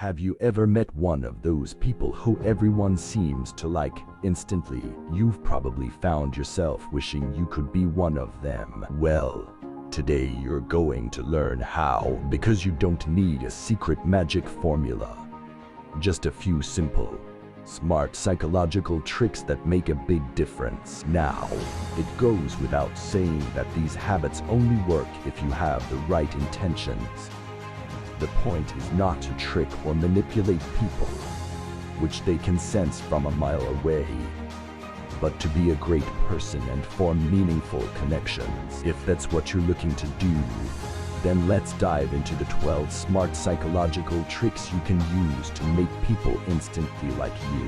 Have you ever met one of those people who everyone seems to like instantly? You've probably found yourself wishing you could be one of them. Well, today you're going to learn how, because you don't need a secret magic formula. Just a few simple, smart psychological tricks that make a big difference. Now, it goes without saying that these habits only work if you have the right intentions. The point is not to trick or manipulate people, which they can sense from a mile away, but to be a great person and form meaningful connections. If that's what you're looking to do, then let's dive into the 12 smart psychological tricks you can use to make people instantly like you.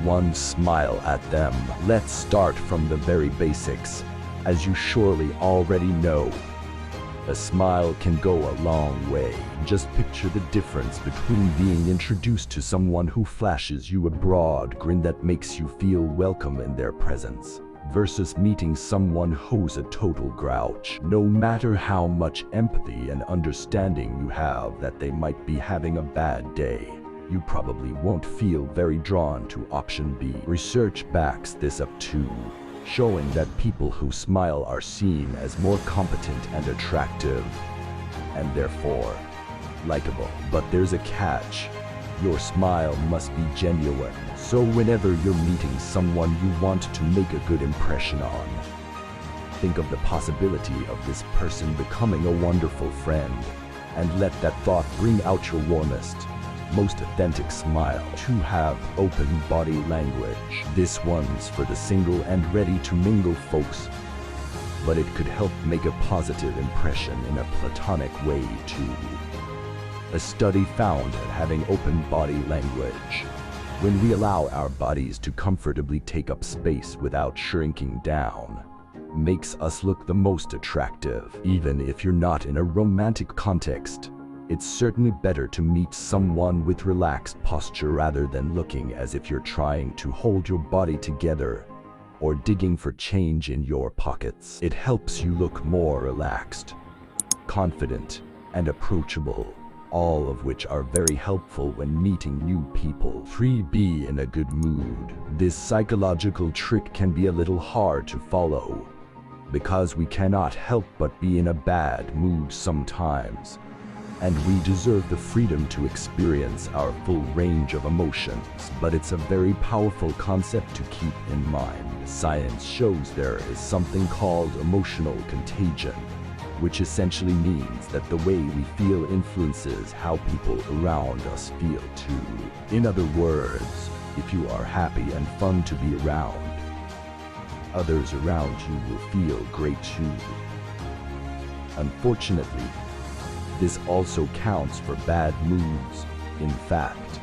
1. Smile at them. Let's start from the very basics. As you surely already know, a smile can go a long way. Just picture the difference between being introduced to someone who flashes you a broad grin that makes you feel welcome in their presence, versus meeting someone who's a total grouch. No matter how much empathy and understanding you have that they might be having a bad day, you probably won't feel very drawn to option B. Research backs this up too, showing that people who smile are seen as more competent and attractive, and therefore likable. But there's a catch. Your smile must be genuine. So whenever you're meeting someone you want to make a good impression on, think of the possibility of this person becoming a wonderful friend, and let that thought bring out your warmest, most authentic smile. 2. Have open body language. This one's for the single and ready to mingle folks, but it could help make a positive impression in a platonic way too. A study found that having open body language, when we allow our bodies to comfortably take up space without shrinking down, makes us look the most attractive. Even if you're not in a romantic context, it's certainly better to meet someone with relaxed posture rather than looking as if you're trying to hold your body together or digging for change in your pockets. It helps you look more relaxed, confident, and approachable, all of which are very helpful when meeting new people. 3. Be in a good mood. This psychological trick can be a little hard to follow, because we cannot help but be in a bad mood sometimes, and we deserve the freedom to experience our full range of emotions. But it's a very powerful concept to keep in mind. Science shows there is something called emotional contagion, which essentially means that the way we feel influences how people around us feel too. In other words, if you are happy and fun to be around, others around you will feel great too. Unfortunately, this also counts for bad moods. In fact,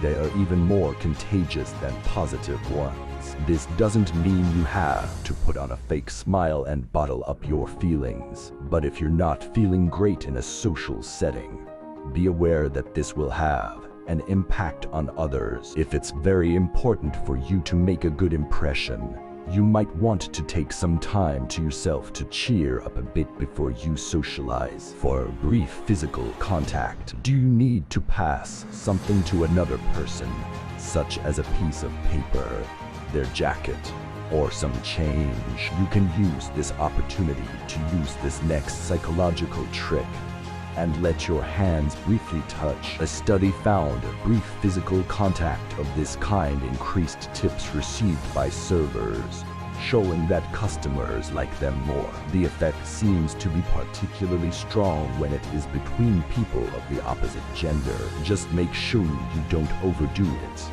they are even more contagious than positive ones. This doesn't mean you have to put on a fake smile and bottle up your feelings. But if you're not feeling great in a social setting, be aware that this will have an impact on others. If it's very important for you to make a good impression, you might want to take some time to yourself to cheer up a bit before you socialize. For brief physical contact, do you need to pass something to another person, such as a piece of paper, their jacket, or some change? You can use this opportunity to use this next psychological trick and let your hands briefly touch. A study found a brief physical contact of this kind increased tips received by servers, showing that customers like them more. The effect seems to be particularly strong when it is between people of the opposite gender. Just make sure you don't overdo it.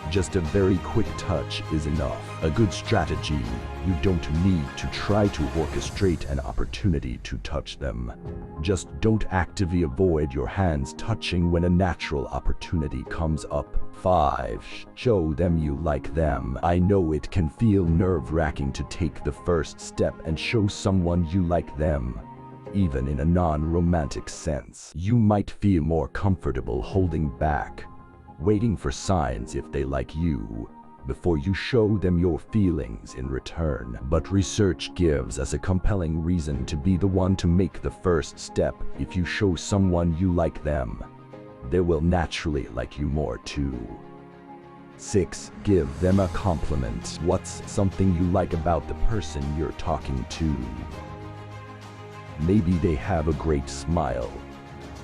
Just a very quick touch is enough. A good strategy: you don't need to try to orchestrate an opportunity to touch them. Just don't actively avoid your hands touching when a natural opportunity comes up. 5. Show them you like them. I know it can feel nerve-wracking to take the first step and show someone you like them. Even in a non-romantic sense, you might feel more comfortable holding back, waiting for signs if they like you, before you show them your feelings in return. But research gives us a compelling reason to be the one to make the first step. If you show someone you like them, they will naturally like you more too. 6. Give them a compliment. What's something you like about the person you're talking to? Maybe they have a great smile,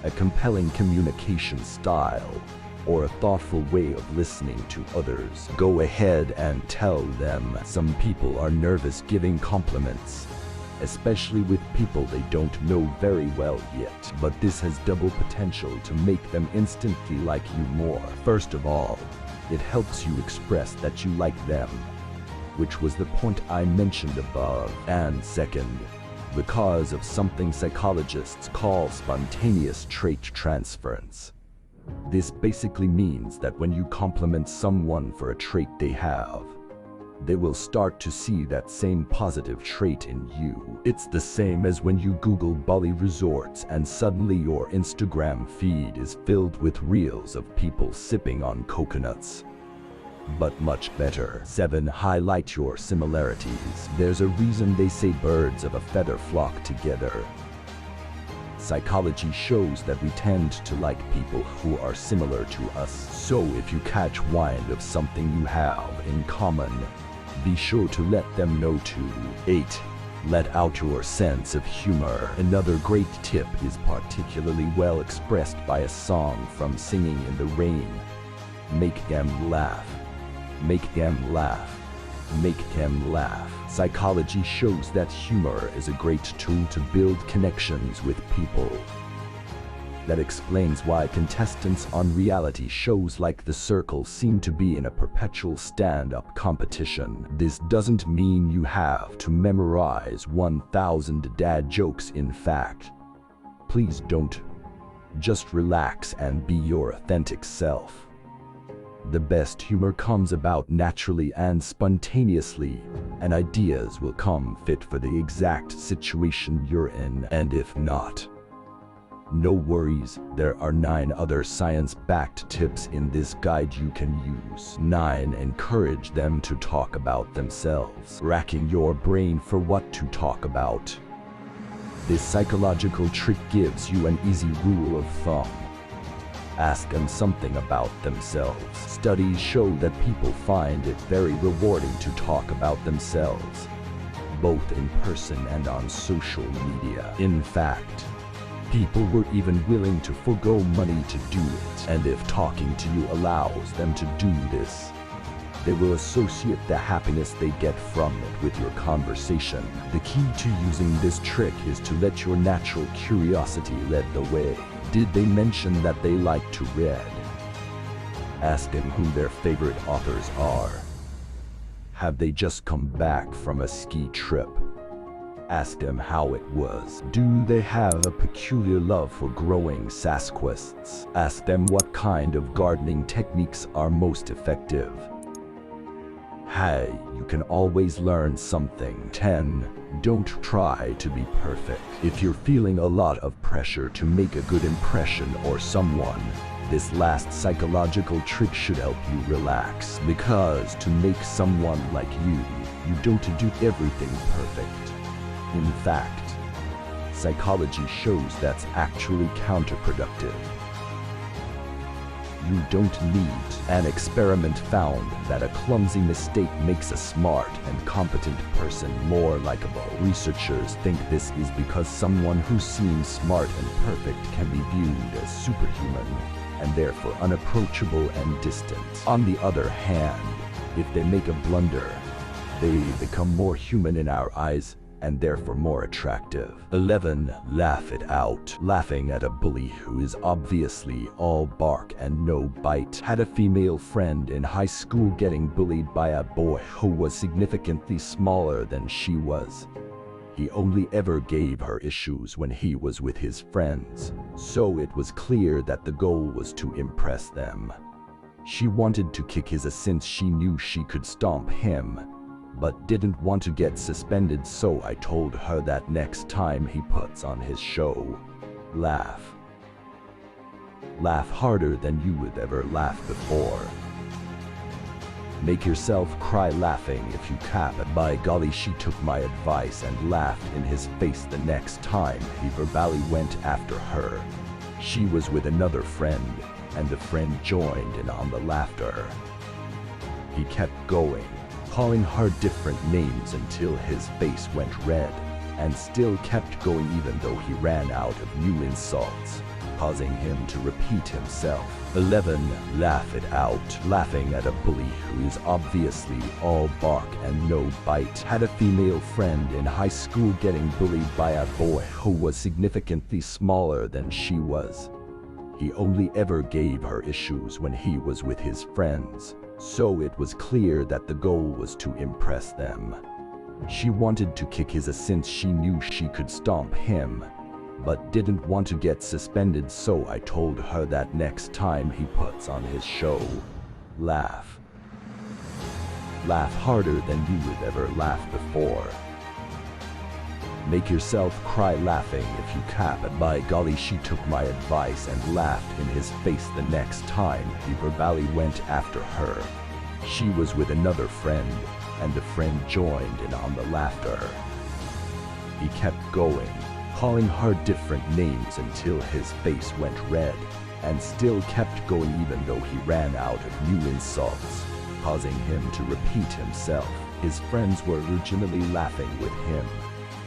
a compelling communication style, or a thoughtful way of listening to others. Go ahead and tell them. Some people are nervous giving compliments, especially with people they don't know very well yet. But this has double potential to make them instantly like you more. First of all, it helps you express that you like them, which was the point I mentioned above. And second, because of something psychologists call spontaneous trait transference. This basically means that when you compliment someone for a trait they have, they will start to see that same positive trait in you. It's the same as when you Google Bali resorts and suddenly your Instagram feed is filled with reels of people sipping on coconuts. But much better. 7. Highlight your similarities. There's a reason they say birds of a feather flock together. Psychology shows that we tend to like people who are similar to us. So if you catch wind of something you have in common, be sure to let them know too. 8. Let out your sense of humor. Another great tip is particularly well expressed by a song from Singing in the Rain. Make them laugh. Make them laugh. Make them laugh. Psychology shows that humor is a great tool to build connections with people. That explains why contestants on reality shows like The Circle seem to be in a perpetual stand-up competition. This doesn't mean you have to memorize 1,000 dad jokes. In fact, please don't. Just relax and be your authentic self. The best humor comes about naturally and spontaneously, and ideas will come fit for the exact situation you're in. And if not, no worries, there are 9 other science-backed tips in this guide you can use. 9. Encourage them to talk about themselves. Racking your brain for what to talk about. This psychological trick gives you an easy rule of thumb. Ask them something about themselves. Studies show that people find it very rewarding to talk about themselves, both in person and on social media. In fact, people were even willing to forgo money to do it. And if talking to you allows them to do this, they will associate the happiness they get from it with your conversation. The key to using this trick is to let your natural curiosity lead the way. Did they mention that they like to read? Ask them who their favorite authors are. Have they just come back from a ski trip? Ask them how it was. Do they have a peculiar love for growing sasquatches? Ask them what kind of gardening techniques are most effective. Hey, you can always learn something. 10. Don't try to be perfect. If you're feeling a lot of pressure to make a good impression on someone, this last psychological trick should help you relax. Because to make someone like you don't do everything perfect. In fact, psychology shows that's actually counterproductive. You don't need. An experiment found that a clumsy mistake makes a smart and competent person more likable. Researchers think this is because someone who seems smart and perfect can be viewed as superhuman and therefore unapproachable and distant. On the other hand, if they make a blunder, they become more human in our eyes and therefore more attractive. 11. Laugh it out. Laughing at a bully who is obviously all bark and no bite. Had a female friend in high school getting bullied by a boy who was significantly smaller than she was. He only ever gave her issues when he was with his friends, so it was clear that the goal was to impress them. She wanted to kick his ass since she knew she could stomp him, but didn't want to get suspended, so I told her that next time he puts on his show, laugh. Laugh harder than you would ever laugh before. Make yourself cry laughing if you cap. By golly, she took my advice and laughed in his face the next time he verbally went after her. She was with another friend, and a friend joined in on the laughter. He kept going, calling her different names until his face went red, and still kept going even though he ran out of new insults, causing him to repeat himself. 11. Laugh it out. Laughing at a bully who is obviously all bark and no bite. Had a female friend in high school getting bullied by a boy who was significantly smaller than she was. He only ever gave her issues when he was with his friends, so it was clear that the goal was to impress them. She wanted to kick his ass since she knew she could stomp him, but didn't want to get suspended, so I told her that next time he puts on his show, laugh. Laugh harder than you would ever laughed before. Make yourself cry laughing if you cap it. By golly, she took my advice and laughed in his face the next time he verbally went after her. She was with another friend, and the friend joined in on the laughter. He kept going, calling her different names until his face went red, and still kept going even though he ran out of new insults, causing him to repeat himself. His friends were originally laughing with him,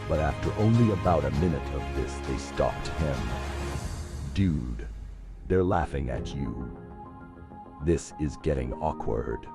but after only about a minute of this they stopped him. Dude, they're laughing at you. This is getting awkward.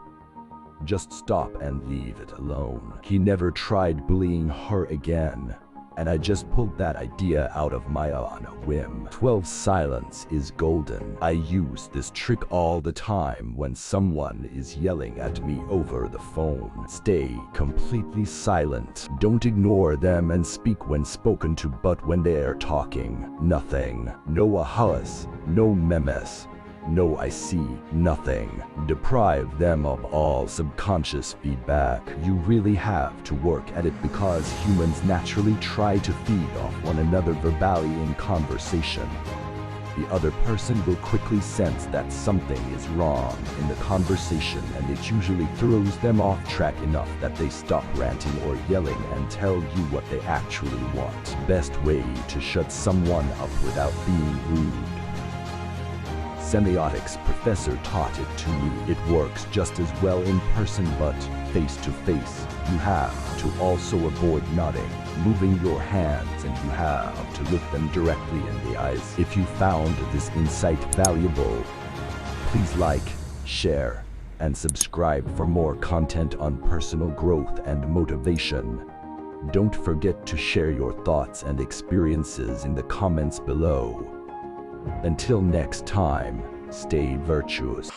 Just stop and leave it alone. He never tried bullying her again, and I just pulled that idea out of my on a whim. 12. Silence is golden. I use this trick all the time when someone is yelling at me over the phone. Stay completely silent. Don't ignore them and speak when spoken to, but when they are talking, nothing. No ahas, no memes. No, I see nothing. Deprive them of all subconscious feedback. You really have to work at it because humans naturally try to feed off one another verbally in conversation. The other person will quickly sense that something is wrong in the conversation, and it usually throws them off track enough that they stop ranting or yelling and tell you what they actually want. Best way to shut someone up without being rude. Semiotics professor taught it to me. It works just as well in person, but face to face, you have to also avoid nodding, moving your hands, and you have to look them directly in the eyes. If you found this insight valuable, please like, share, and subscribe for more content on personal growth and motivation. Don't forget to share your thoughts and experiences in the comments below. Until next time, stay virtuous.